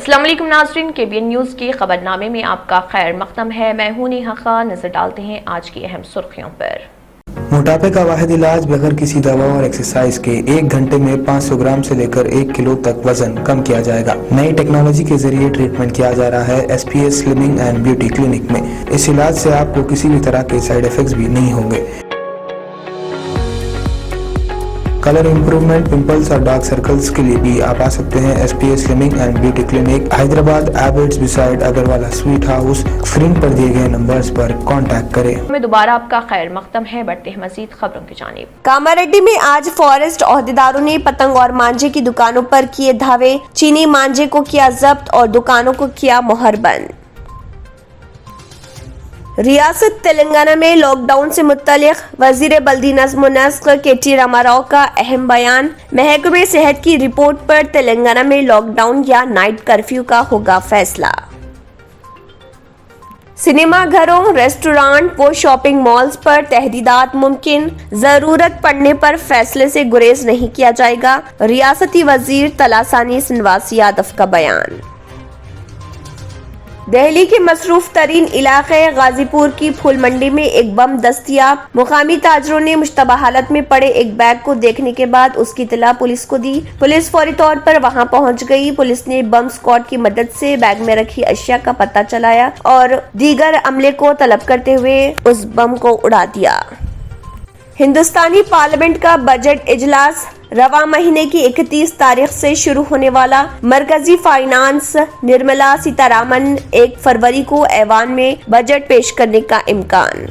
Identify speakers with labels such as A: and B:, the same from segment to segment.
A: अस्सलाम वालेकुम नाज़रीन, KBN न्यूज़ के खबरनामे में आपका खैर मक़दम है। मैं हूं नेहा खान। नजर डालते हैं आज की अहम सुर्खियों पर।
B: मोटापे का वाहिद इलाज बगैर किसी दवा और एक्सरसाइज के 1 घंटे में 500 ग्राम से लेकर 1 किलो तक वजन कम किया जाएगा। नई टेक्नोलॉजी के जरिए ट्रीटमेंट किया जा रहा है SPS slimming and beauty clinic में। इस इलाज से आपको किसी भी तरह के साइड इफेक्ट्स भी नहीं होंगे। कलर इम्प्रूवमेंट, पिंपल्स और डार्क सर्कल्स के लिए भी आप आ सकते हैं SPS slimming and beauty clinic, Hyderabad, Abids beside Agarwala sweet house. Screen पर दिए गए नंबर्स पर कांटेक्ट करें।
A: में दोबारा आपका खैर मक़दम है। बढ़ते हैं मजीद खबरों की जानिब।
C: कामारेड्डी में आज फॉरेस्ट ओहदेदारों ने पतंग और मांझे की दुकानों पर किए धावे। चीनी मांझे को किया जब्त और दुकानों को किया मोहरबंद। रियासत तेलंगाना में लॉकडाउन से मुत्तलिक वजीर बल्दी नज़्म व नस्क KT रामाराव का अहम बयान। महकमे सेहत की रिपोर्ट पर तेलंगाना में लॉकडाउन या नाइट कर्फ्यू का होगा फैसला। सिनेमा घरों, रेस्टोरेंट व शॉपिंग मॉल्स पर तहदीदात मुमकिन, जरूरत पड़ने पर फैसले से गुरेज नहीं किया जाएगा। रियासती वजीर तलासानी श्रीनिवास यादव का बयान। दिल्ली के मसरूफ तरीन इलाके गाजीपुर की फूल मंडी में एक बम दस्तयाब। मुकामी ताजरों ने मुश्तबा हालत में पड़े एक बैग को देखने के बाद उसकी इत्तला पुलिस को दी। पुलिस फौरी तौर पर वहां पहुंच गई। पुलिस ने बम स्क्वाड की मदद से बैग में रखी अशिया का पता चलाया और दीगर अमले को तलब करते हुए उस बम को उड़ा दिया। हिंदुस्तानी पार्लियामेंट का बजट इजलास रवा महीने की 31 तारीख से शुरू होने वाला। मरकजी फाइनेंस निर्मला सीतारामन 1 फरवरी को ऐवान में बजट पेश करने का इम्कान।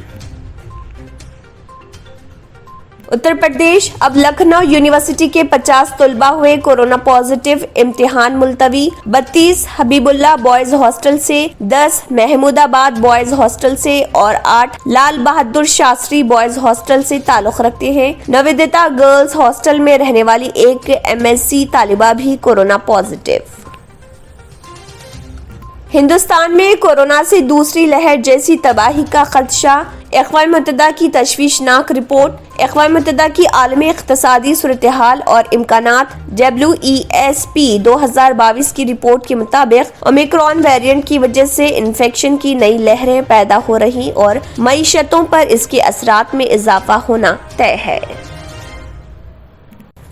C: उत्तर प्रदेश, अब लखनऊ यूनिवर्सिटी के 50 तलबा हुए कोरोना पॉजिटिव, इम्तिहान मुलतवी। 32 हबीबुल्ला बॉयज हॉस्टल से, 10 महमूदाबाद बॉयज हॉस्टल से और 8 लाल बहादुर शास्त्री बॉयज हॉस्टल से ताल्लुक रखते हैं। नवोदिता गर्ल्स हॉस्टल में रहने वाली एक MSc तालिबा भी कोरोना पॉजिटिव। हिंदुस्तान में कोरोना से दूसरी लहर जैसी तबाही का खदशा। अक़वाम मुत्तहिदा की तशवीशनाक रिपोर्ट। अक़वाम मुत्तहिदा की आलमी इक़्तिसादी सूरत-ए-हाल और इम्कानात WESP 2022 की रिपोर्ट के मुताबिक ओमिक्रॉन वेरिएंट की वजह से इन्फेक्शन की नई लहरें पैदा हो रही और मईशतों पर इसके असरात में इजाफा होना तय है।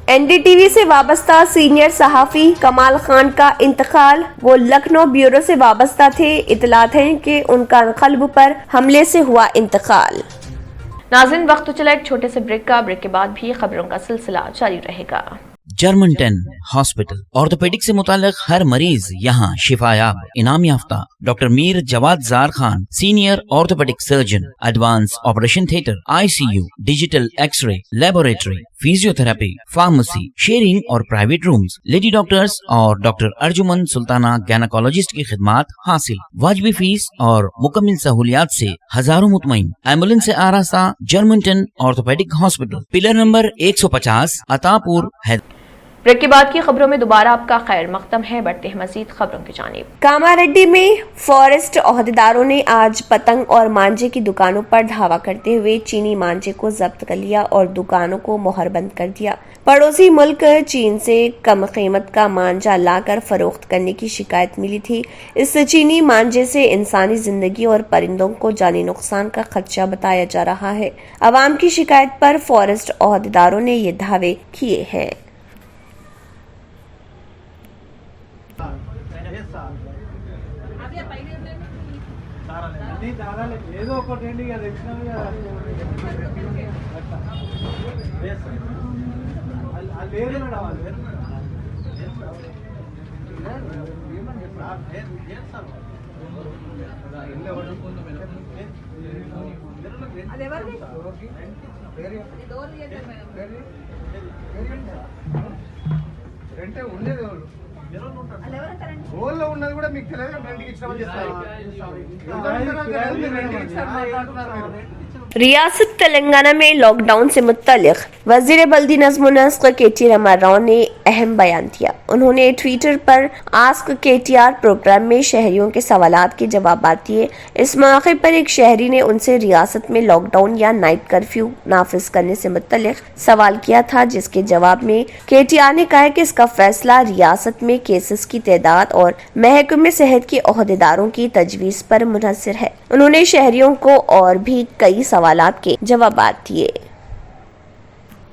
C: NDTV से वाबस्ता सीनियर सहाफ़ी कमाल खान का इंतकाल। वो लखनऊ ब्यूरो से वाबस्ता थे। इतलात है कि उनका क़ल्ब पर हमले से हुआ इंतकाल।
A: नाज़रीन, वक्त तो चला एक छोटे से ब्रेक का। ब्रेक के बाद भी खबरों का सिलसिला जारी रहेगा।
D: जर्मन 10 हॉस्पिटल ऑर्थोपेडिक से मुताल्लिक हर मरीज यहाँ शिफायाब। इनाम याफ्ता doctor Mir Jawad Zar Khan, senior orthopaedic surgeon, advance operation theatre, ICU, digital x-ray, laboratory, physiotherapy, pharmacy, sharing और प्राइवेट रूम्स, लेडी डॉक्टर्स और डॉक्टर अर्जुमन सुल्ताना गैनाकोलॉजिस्ट की खिदमात हासिल। वाजिबी फीस और मुकम्मल सहूलियात से हजारों मुतमईन। एम्बुलेंस से आरास्ता German 10 orthopaedic hospital, pillar number 150, Attapur, Hyderabad.
A: Break के बाद की खबरों में दोबारा आपका खैर मक़दम है। बढ़ते हैं मजीद खबरों की जानिब।
C: कामारेड्डी में फॉरेस्ट ओहदेदारों ने आज पतंग और मांझे की दुकानों पर धावा करते हुए चीनी मांझे को जब्त कर लिया और दुकानों को मोहरबंद कर दिया। पड़ोसी मुल्क चीन से कम कीमत का मांझा लाकर फरोख्त करने की शिकायत मिली थी। इस चीनी मांझे से इंसानी जिंदगी और परिंदों को जानी नुकसान का खदशा बताया जा रहा है। अवाम की शिकायत पर फॉरेस्ट ओहदेदारों ने ये दावे किए हैं।
E: ఏదో ఒకటి ఏంటి అది ఇచ్చినాము లేదు మేడం రెంటే ఉండేది ఊళ్ళో ఉన్నది కూడా మీకు తెలియదు. రెంట్కి ఇచ్చామని చెప్తారు.
C: रियासत تلنگانہ میں لاک ڈاؤن سے متعلق وزیر بلدی نظم و نسق KT راما راؤ نے اہم بیان دیا۔ انہوں نے ٹویٹر پر آسک KTR پروگرام میں شہریوں کے سوالات کے جوابات دیے۔ اس موقع پر ایک شہری نے ان سے ریاست میں لاک ڈاؤن یا نائٹ کرفیو نافذ کرنے سے متعلق سوال کیا تھا، جس کے جواب میں KTR نے کہا کہ اس کا فیصلہ ریاست میں کیسز کی تعداد اور محکمہ صحت کے عہدیداروں کی تجویز پر منحصر ہے۔ انہوں نے شہریوں کو اور بھی کئی سوالات کے جوابات دیے۔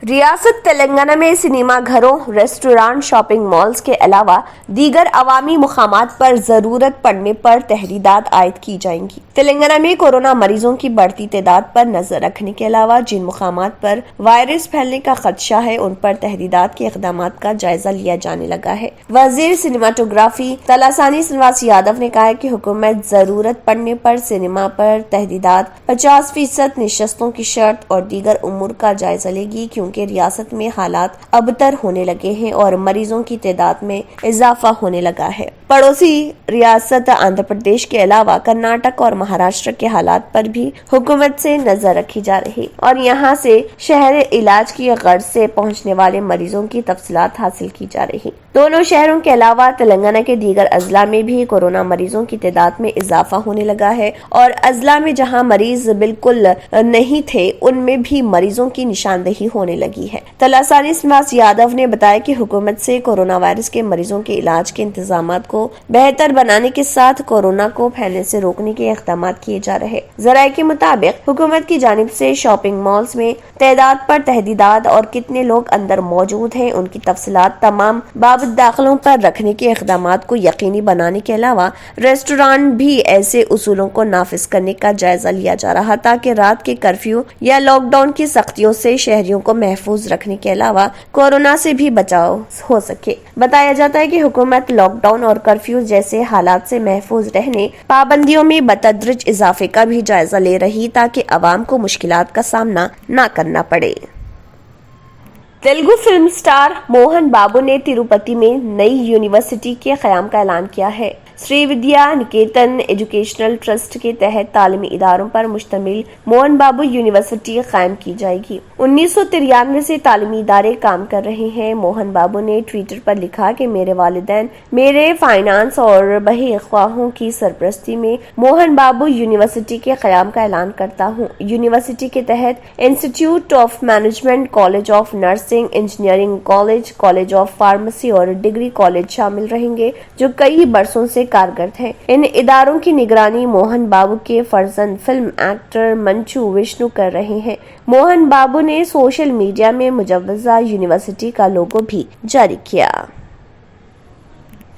C: ریاست تلنگانہ میں سنیما گھروں، ریسٹورانٹ، شاپنگ مالز کے علاوہ دیگر عوامی مقامات پر ضرورت پڑنے پر تحدیدات عائد کی جائیں گی۔ تلنگانہ میں کورونا مریضوں کی بڑھتی تعداد پر نظر رکھنے کے علاوہ جن مقامات پر وائرس پھیلنے کا خدشہ ہے ان پر تحدیدات کے اقدامات کا جائزہ لیا جانے لگا ہے۔ وزیر سنیماٹوگرافی تلاسانی سرینواس یادو نے کہا کہ حکومت ضرورت پڑنے پر سنیما پر تحدیدات، 50% نشستوں کی شرط اور دیگر امور کا جائزہ لے گی، کیونکہ ریاست میں حالات ابتر ہونے لگے ہیں اور مریضوں کی تعداد میں اضافہ ہونے لگا ہے۔ پڑوسی ریاست آندھرا پردیش کے علاوہ کرناٹک اور مہاراشٹر کے حالات پر بھی حکومت سے نظر رکھی جا رہی اور یہاں سے شہر علاج کی غرض سے پہنچنے والے مریضوں کی تفصیلات حاصل کی جا رہی۔ دونوں شہروں کے علاوہ تلنگانہ کے دیگر اضلاع میں بھی کورونا مریضوں کی تعداد میں اضافہ ہونے لگا ہے اور اضلاع میں جہاں مریض بالکل نہیں تھے ان میں بھی مریضوں کی نشاندہی ہونے لگی ہے۔ تلاسانی سرینواس یادو نے بتایا کہ حکومت سے کورونا وائرس کے مریضوں کے علاج کے انتظامات کو بہتر بنانے کے ساتھ کورونا کو پھیلنے سے روکنے کے اقدامات کیے جا رہے۔ ذرائع کے مطابق حکومت کی جانب سے شاپنگ مالز میں تعداد پر تحدیدات اور کتنے لوگ اندر موجود ہیں ان کی تفصیلات تمام بابت داخلوں پر رکھنے کے اقدامات کو یقینی بنانے کے علاوہ ریسٹورانٹ بھی ایسے اصولوں کو نافذ کرنے کا جائزہ لیا جا رہا تاکہ رات کے کرفیو یا لاک ڈاؤن کی سختیوں سے شہریوں کو محفوظ رکھنے کے علاوہ کورونا سے بھی بچاؤ ہو سکے۔ بتایا جاتا ہے کہ حکومت لاک ڈاؤن اور کرفیو جیسے حالات سے محفوظ رہنے پابندیوں میں بتدریج اضافے کا بھی جائزہ لے رہی تاکہ عوام کو مشکلات کا سامنا نہ کرنا پڑے۔ تیلگو فلم سٹار موہن بابو نے تروپتی میں نئی یونیورسٹی کے قیام کا اعلان کیا ہے۔ سری ودیا نکیتن ایجوکیشنل ٹرسٹ کے تحت تعلیمی اداروں پر مشتمل موہن بابو یونیورسٹی قائم کی جائے گی۔ 1993 سے تعلیمی ادارے کام کر رہے ہیں۔ موہن بابو نے ٹویٹر پر لکھا کہ میرے والدین میرے فائنانس اور بہی خواہوں کی سرپرستی میں موہن بابو یونیورسٹی کے قیام کا اعلان کرتا ہوں۔ یونیورسٹی کے تحت institute of management, college of nursing, engineering college, college of pharmacy اور ڈگری کالج شامل رہیں گے جو کئی برسوں سے کارگرد ہے۔ ان اداروں کی نگرانی موہن بابو کے فرزند فلم ایکٹر منچو وشنو کر رہے ہیں۔ موہن بابو نے سوشل میڈیا میں مجوزہ یونیورسٹی کا لوگو بھی جاری کیا۔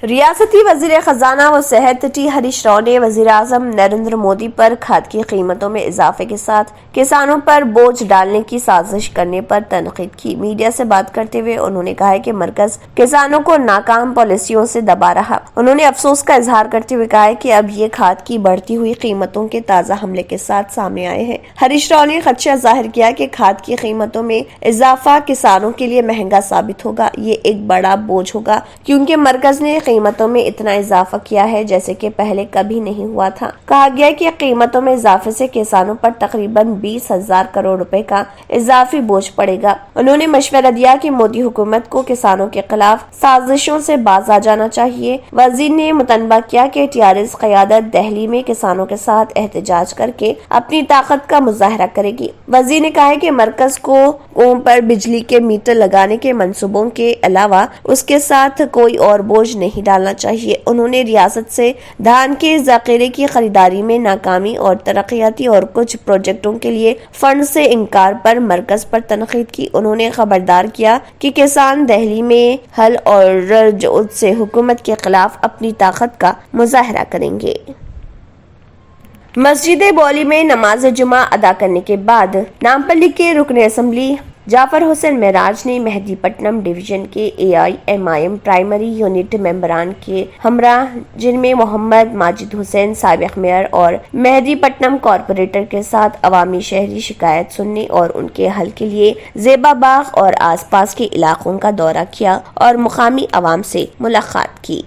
C: ریاستی وزیر خزانہ و صحت ٹی ہریش راؤ نے وزیر اعظم نریندر مودی پر کھاد کی قیمتوں میں اضافے کے ساتھ کسانوں پر بوجھ ڈالنے کی سازش کرنے پر تنقید کی۔ میڈیا سے بات کرتے ہوئے انہوں نے کہا کہ مرکز کسانوں کو ناکام پالیسیوں سے دبا رہا۔ انہوں نے افسوس کا اظہار کرتے ہوئے کہا کہ اب یہ کھاد کی بڑھتی ہوئی قیمتوں کے تازہ حملے کے ساتھ سامنے آئے ہیں۔ ہریش راؤ نے خدشہ ظاہر کیا کہ کھاد کی قیمتوں میں اضافہ کسانوں کے لیے مہنگا ثابت ہوگا۔ یہ ایک بڑا بوجھ ہوگا کیونکہ مرکز نے قیمتوں میں اتنا اضافہ کیا ہے جیسے کہ پہلے کبھی نہیں ہوا تھا۔ کہا گیا کہ قیمتوں میں اضافے سے کسانوں پر تقریباً 20,000 کروڑ روپے کا اضافی بوجھ پڑے گا۔ انہوں نے مشورہ دیا کہ مودی حکومت کو کسانوں کے خلاف سازشوں سے باز آ جانا چاہیے۔ وزیر نے متنبہ کیا کہ TRS قیادت دہلی میں کسانوں کے ساتھ احتجاج کر کے اپنی طاقت کا مظاہرہ کرے گی۔ وزیر نے کہا کہ مرکز کو قوم پر بجلی کے میٹر لگانے کے منصوبوں کے علاوہ اس کے ساتھ کوئی اور بوجھ نہیں ڈالنا چاہیے۔ انہوں نے ریاست سے دھان کے ذخیرے کی خریداری میں ناکامی اور ترقیاتی اور کچھ پروجیکٹوں کے لیے فنڈ سے انکار پر مرکز پر تنقید کی۔ انہوں نے خبردار کیا کہ کسان دہلی میں ہل اور رجعت سے حکومت کے خلاف اپنی طاقت کا مظاہرہ کریں گے۔ مسجد بولی میں نماز جمعہ ادا کرنے کے بعد نامپلی کے رکن اسمبلی جعفر حسین معراج نے مہدی پٹنم ڈویژن کے AIMIM پرائمری یونٹ ممبران کے ہمراہ، جن میں محمد ماجد حسین سابق میئر اور مہدی پٹنم کارپوریٹر کے ساتھ عوامی شہری شکایت سننے اور ان کے حل کے لیے زیبا باغ اور آس پاس کے علاقوں کا دورہ کیا اور مقامی عوام سے ملاقات کی۔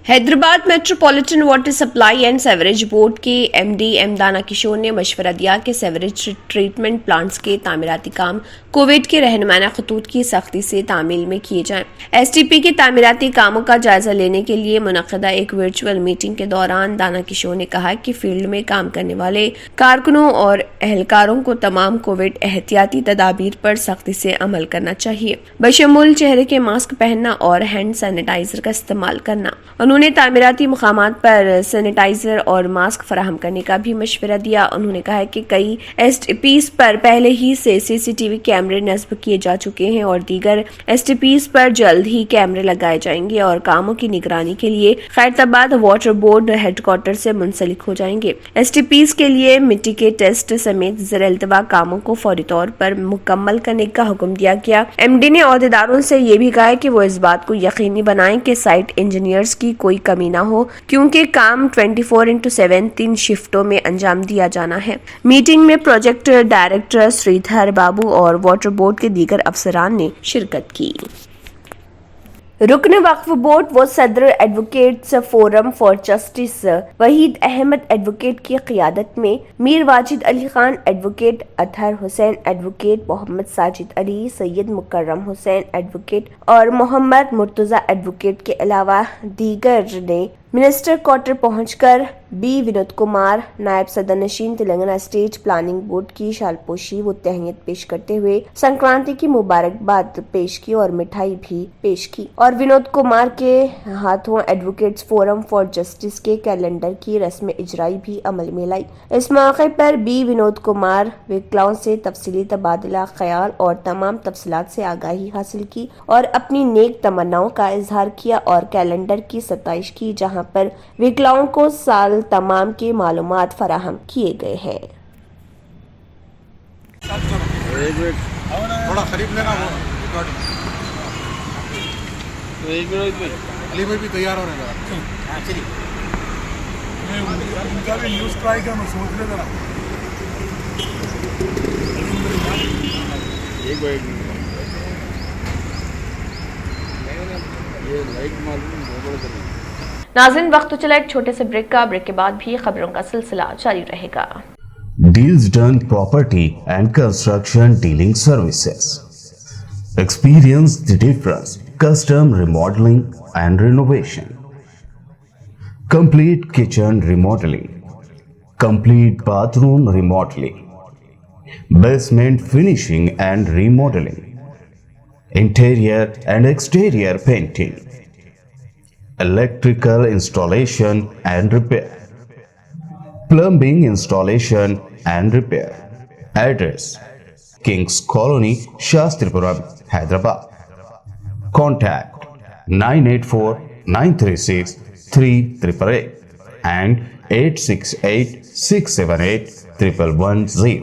C: Hyderabad metropolitan water supply and sewerage board के एमडी एम दाना किशोर ने मशवरा दिया कि सेवरेज ट्रीटमेंट प्लांट्स के तामीराती काम कोविड के रहनुमाना खतूत की सख्ती से तामील में किए जाएं। एसटीपी के तामीराती कामों का जायजा लेने के लिए मुनक़दा एक वर्चुअल मीटिंग के दौरान दाना किशोर ने कहा कि फील्ड में काम करने वाले कारकुनों और एहलकारों को तमाम कोविड एहतियाती तदाबीर पर सख्ती से अमल करना चाहिए, बशमूल चेहरे के मास्क पहनना और हैंड सैनिटाइजर का इस्तेमाल करना। उन्होंने तामीराती मुकामात पर सैनिटाइजर और मास्क फराहम करने का भी मशवरा दिया। उन्होंने कहा कि कई एसटीपीज पर पहले ही से सीसीटीवी कैमरे नस्ब किए जा चुके हैं और दीगर एसटीपीज पर जल्द ही कैमरे लगाए जाएंगे और कामों की निगरानी के लिए खैरताबाद वाटर बोर्ड हेडक्वार्टर से मुंसलिक हो जाएंगे। एसटीपीज के लिए मिट्टी के टेस्ट समेत ज़र-ए-इल्तवा कामों को फौरी तौर पर मुकम्मल करने का हुक्म दिया गया। एमडी ने अहदेदारों से ये भी कहा कि वो इस बात को यकीनी बनाएं कि साइट इंजीनियर्स की कोई कमी ना हो, क्योंकि काम 24/7 3 शिफ्टों में अंजाम दिया जाना है। मीटिंग में प्रोजेक्ट डायरेक्टर श्रीधर बाबू और वाटर बोर्ड के दीगर अफसरान ने शिरकत की। रुकन वक्फ बोर्ड व सदर advocates forum for justice Waheed Ahmed advocate की क़ियादत में Mir Wajid Ali Khan advocate, Athar Hussain advocate, Mohammed Sajid Ali, Syed Mukarram Hussain advocate और मोहम्मद मुर्तज़ा एडवोकेट के अलावा दीगर ने मिनिस्टर क्वार्टर पहुंचकर बी विनोद कुमार, नायब सदर नशीन तेलंगाना स्टेट प्लानिंग बोर्ड की शालपोशी व तहनीत पेश करते हुए संक्रांति की मुबारकबाद पेश की और मिठाई भी पेश की और विनोद कुमार के हाथों एडवोकेट्स फोरम फॉर जस्टिस के कैलेंडर की रस्म इजराई भी अमल में लाई। इस मौके पर बी विनोद कुमार विकलांगों से तफसीली तबादला ख्याल और तमाम तफसीलात से आगाही हासिल की और अपनी नेक तमन्नाओं का इजहार किया और कैलेंडर की सताइश की, जहाँ पर विकलांगों को साल तमाम के मालूमात फराहम किए गए हैं।
E: थोड़ा करीब लेना वो अली भाई भी तैयार हो रहे हैं। उनका भी न्यूज़ ट्राई करना सोच रहे थे। ये लाइट मालूम
A: नाज़रीन, वक्त तो चला एक छोटे से ब्रेक का। ब्रेक के बाद भी खबरों का सिलसिला जारी रहेगा।
F: Deals done property and construction dealing services. Experience the difference. Custom remodeling and renovation. Complete kitchen remodeling. Complete bathroom remodeling. Basement finishing and remodeling. Interior and exterior painting. Electrical installation and repair, plumbing installation and repair. Address: Kings Colony, Shastripuram, Hyderabad. Contact 984-936-3888 and 868-678-1110.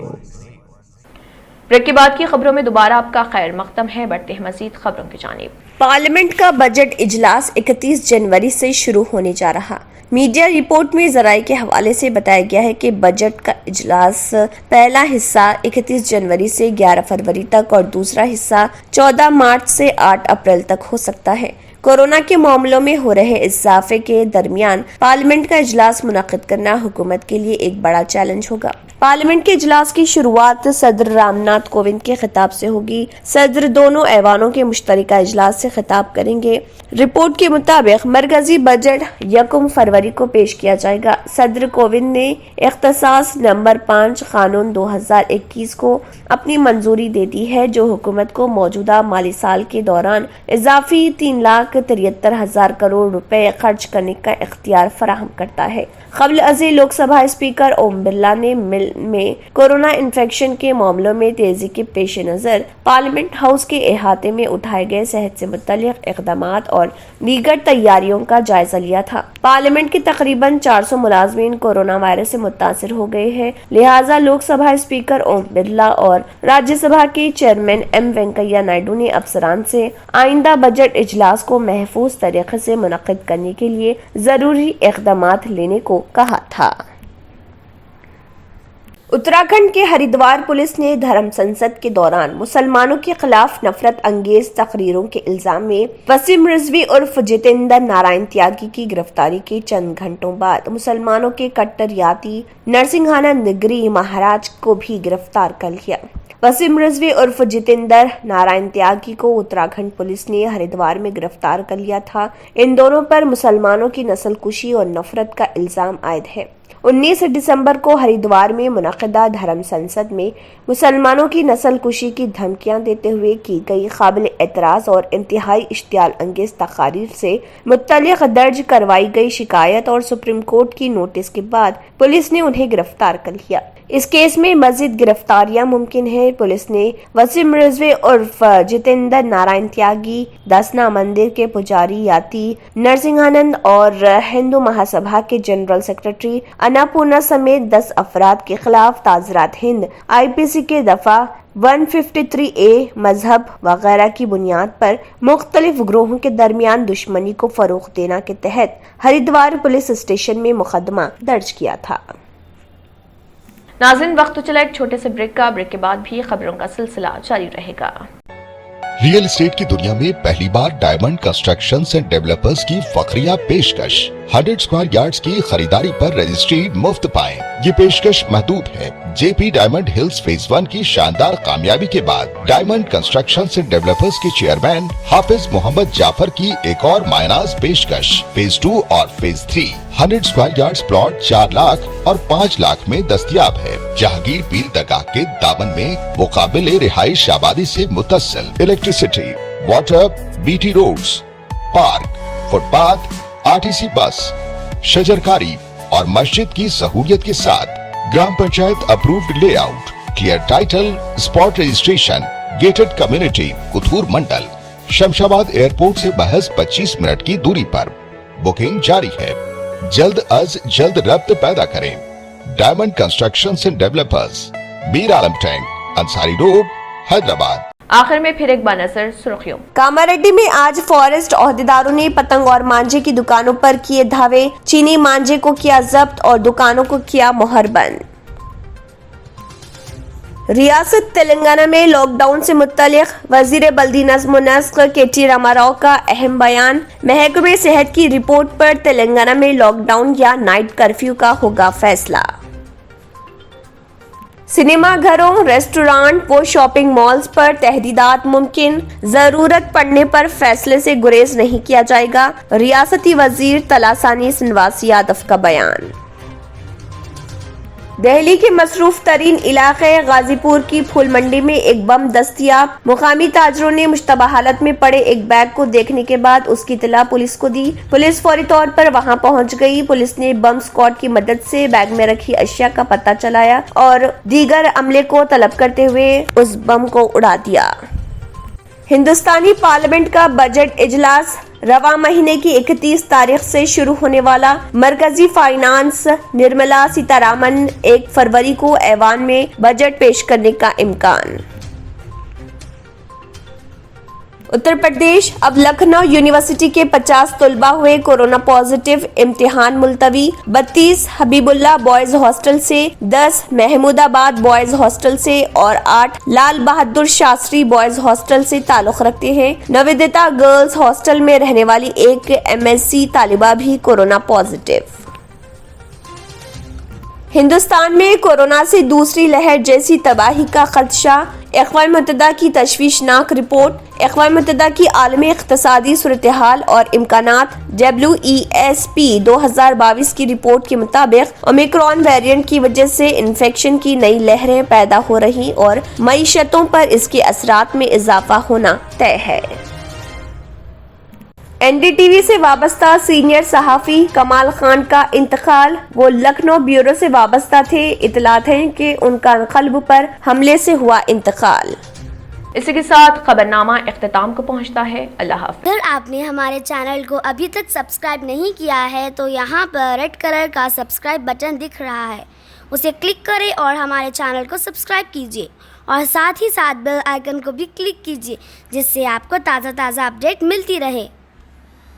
A: Break के बाद की खबरों में दोबारा आपका खैर मकदम है। बढ़ते हैं मजीद खबरों की जानिब।
C: पार्लियामेंट का बजट इजलास 31 जनवरी से शुरू होने जा रहा। मीडिया रिपोर्ट में जराये के हवाले से बताया गया है कि बजट का इजलास पहला हिस्सा 31 जनवरी से 11 फरवरी तक और दूसरा हिस्सा 14 मार्च से 8 अप्रैल तक हो सकता है। कोरोना के मामलों में हो रहे इजाफे के दरमियान पार्लियामेंट का इजलास मुनक्किद करना हुकूमत के लिए एक बड़ा चैलेंज होगा। पार्लियामेंट के इजलास की शुरुआत सदर रामनाथ कोविंद के खिताब से होगी। सदर दोनों ऐवानों के मुश्तरका इजलास से खिताब करेंगे। रिपोर्ट के मुताबिक मरकजी बजट 1 फरवरी को पेश किया जाएगा। सदर कोविंद ने इख्तिसास नंबर 5 कानून 2021 को अपनी मंजूरी दे दी है, जो हुकूमत को मौजूदा माली साल के दौरान इजाफी 3,73,000 करोड़ रुपए खर्च करने का इख्तियार फराहम करता है। कबल अज़ी लोकसभा स्पीकर ओम बिरला ने में कोरोना इन्फेक्शन के मामलों में तेजी के पेश नजर पार्लियामेंट हाउस के अहाते में उठाए गए सेहत से मुतल्लिक इक़दामात और दीगर तैयारियों का जायजा लिया था। पार्लियामेंट के तकरीबन 400 मुलाजमीन कोरोना वायरस से मुतासिर हो गए हैं, लिहाजा लोकसभा स्पीकर ओम बिरला और राज्यसभा के चेयरमैन एम वेंकैया नायडू ने अफसरान से आइंदा बजट इजलास को महफूज तरीके से मुनक्किद करने के लिए जरूरी इक़दामात लेने को कहा था। उत्तराखंड के हरिद्वार पुलिस ने धर्म संसद के दौरान मुसलमानों के खिलाफ नफरत अंगेज तकरीरों के इल्जाम में वसीम रिजवी उर्फ जितेंद्र नारायण त्यागी की गिरफ्तारी के चंद घंटों बाद मुसलमानों के कट्टरयाती नरसिंहानंद गिरी महाराज को भी गिरफ्तार कर लिया। वसीम रिजवी उर्फ जितेंद्र नारायण त्यागी को उत्तराखंड पुलिस ने हरिद्वार में गिरफ्तार कर लिया था। इन दोनों पर मुसलमानों की नस्लकुशी और नफरत का इल्जाम आयद है। 19 दिसंबर को हरिद्वार में मुनक़िदा धर्म संसद में मुसलमानों की नस्लकुशी की धमकियां देते हुए की गई काबिल एतराज़ और इंतहाई इश्तियाल अंगेज तकारीर से मुत्तलिक दर्ज करवाई गई शिकायत और सुप्रीम कोर्ट की नोटिस के बाद पुलिस ने उन्हें गिरफ्तार कर लिया। इस केस में मजीद गिरफ्तारियां मुमकिन है। पुलिस ने वसीम रिजवी उर्फ जितेंद्र नारायण त्यागी, दसना मंदिर के पुजारी याती नरसिंहानंद और हिंदू महासभा के जनरल सेक्रेटरी अन्नपूर्णा समेत 10 अफराद के खिलाफ ताज़रात हिंद IPC के दफा 153A मजहब वगैरह की बुनियाद पर मुख्तलिफ ग्रोहों के दरमियान दुश्मनी को फरोग देने के तहत हरिद्वार पुलिस स्टेशन में मुकदमा दर्ज किया था।
A: नाज़रीन, वक्त तो चला एक छोटे से ब्रेक का। ब्रेक के बाद भी खबरों का सिलसिला जारी रहेगा।
G: रियल एस्टेट की दुनिया में पहली बार डायमंड कंस्ट्रक्शंस एंड डेवलपर्स की फखरिया पेशकश 100 स्क्वायर यार्ड्स की खरीदारी पर रजिस्ट्री मुफ्त पाएं। ये पेशकश महदूद है। JP डायमंड हिल्स फेज 1 की शानदार कामयाबी के बाद डायमंड कंस्ट्रक्शंस एंड डेवलपर्स के चेयरमैन हाफिज मोहम्मद जाफर की एक और मायनाज पेशकश फेज 2 और phase 3 100 square yards plot 4 lakh और 5 लाख में दस्तयाब है। जहांगीर पीर दरगाह के दामन में मुकाबिले रिहाइश आबादी से मुतस्सिल electricity, water, BT roads, park, footpath, RTC bus, शजरकारी और मस्जिद की सहूलियत के साथ ग्राम panchayat approved layout, clear title, spot registration, gated community, Kothur mandal, Shamshabad airport से महज 25 मिनट की दूरी पर। बुकिंग जारी है। जल्द अज जल्द रब्त पैदा करें। Diamond constructions and developers, Mir Alam tank, Ansari road, Hyderabad.
A: आखिर में फिर एक बार नजर सुर्खियों।
C: कामारेड्डी में आज फॉरेस्ट ओहदेदारों ने पतंग और मांझे की दुकानों पर किए धावे। चीनी मांझे को किया जब्त और दुकानों को किया मोहर बंद। रियासत तेलंगाना में लॉकडाउन से मुत्तलिक वजीर बल्दी नज़्म नस्क KT रामाराव का अहम बयान। महकमे सेहत की रिपोर्ट पर तेलंगाना में लॉकडाउन या नाइट कर्फ्यू का होगा फैसला। सिनेमा घरों, रेस्टोरेंट व शॉपिंग मॉल्स पर तहदीदात मुमकिन। जरूरत पड़ने पर फैसले से गुरेज नहीं किया जाएगा। रियासती वजीर तलासानी श्रीनिवास यादव का बयान। दिल्ली के मसरूफ तरीन इलाके गाजीपुर की फूल मंडी में एक बम दस्तयाब। मुकामी ताजरों ने मुश्तबा हालत में पड़े एक बैग को देखने के बाद उसकी इत्तला पुलिस को दी। पुलिस फौरी तौर पर वहां पहुंच गई। पुलिस ने बम स्क्वाड की मदद से बैग में रखी अशिया का पता चलाया और दीगर अमले को तलब करते हुए उस बम को उड़ा दिया। हिंदुस्तानी पार्लियामेंट का बजट इजलास रवा महीने की 31 तारीख से शुरू होने वाला। मरकजी फाइनेंस निर्मला सीतारामन 1 फरवरी को ऐवान में बजट पेश करने का इम्कान। उत्तर प्रदेश, अब लखनऊ यूनिवर्सिटी के 50 तलबा हुए कोरोना पॉजिटिव। इम्तिहान मुलतवी। 32 हबीबुल्ला बॉयज हॉस्टल से, 10 महमूदाबाद बॉयज हॉस्टल से और 8 लाल बहादुर शास्त्री बॉयज हॉस्टल से ताल्लुक रखते हैं। नवोदिता गर्ल्स हॉस्टल में रहने वाली एक MSc तालिबा भी कोरोना पॉजिटिव। हिंदुस्तान में कोरोना से दूसरी लहर जैसी तबाही का खदशा। अक़वाम मुत्तहिदा की तशवीशनाक रिपोर्ट। अक़वाम मुत्तहिदा की आलमी इक़्तिसादी सूरत-ए-हाल और इम्कानात WESP 2022 की रिपोर्ट के मुताबिक ओमिक्रॉन वेरिएंट की वजह से इन्फेक्शन की नई लहरें पैदा हो रही और मईशतों पर इसके असरात में इजाफा होना तय है। NDTV से वाबस्ता सीनियर सहाफ़ी कमाल खान का इंतकाल। वो लखनऊ ब्यूरो से वाबस्ता थे। इतलात है कि उनका क़ल्ब पर हमले से हुआ इंतकाल।
A: इसी के साथ खबरनामा इख्तिताम को पहुंचता है। अल्लाह हाफ़िज़।
H: अगर आपने हमारे चैनल को अभी तक सब्सक्राइब नहीं किया है तो यहाँ पर रेड कलर का सब्सक्राइब बटन दिख रहा है, उसे क्लिक करें और हमारे चैनल को सब्सक्राइब कीजिए और साथ ही साथ बेल आइकन को भी क्लिक कीजिए, जिससे आपको ताज़ा अपडेट मिलती रहे।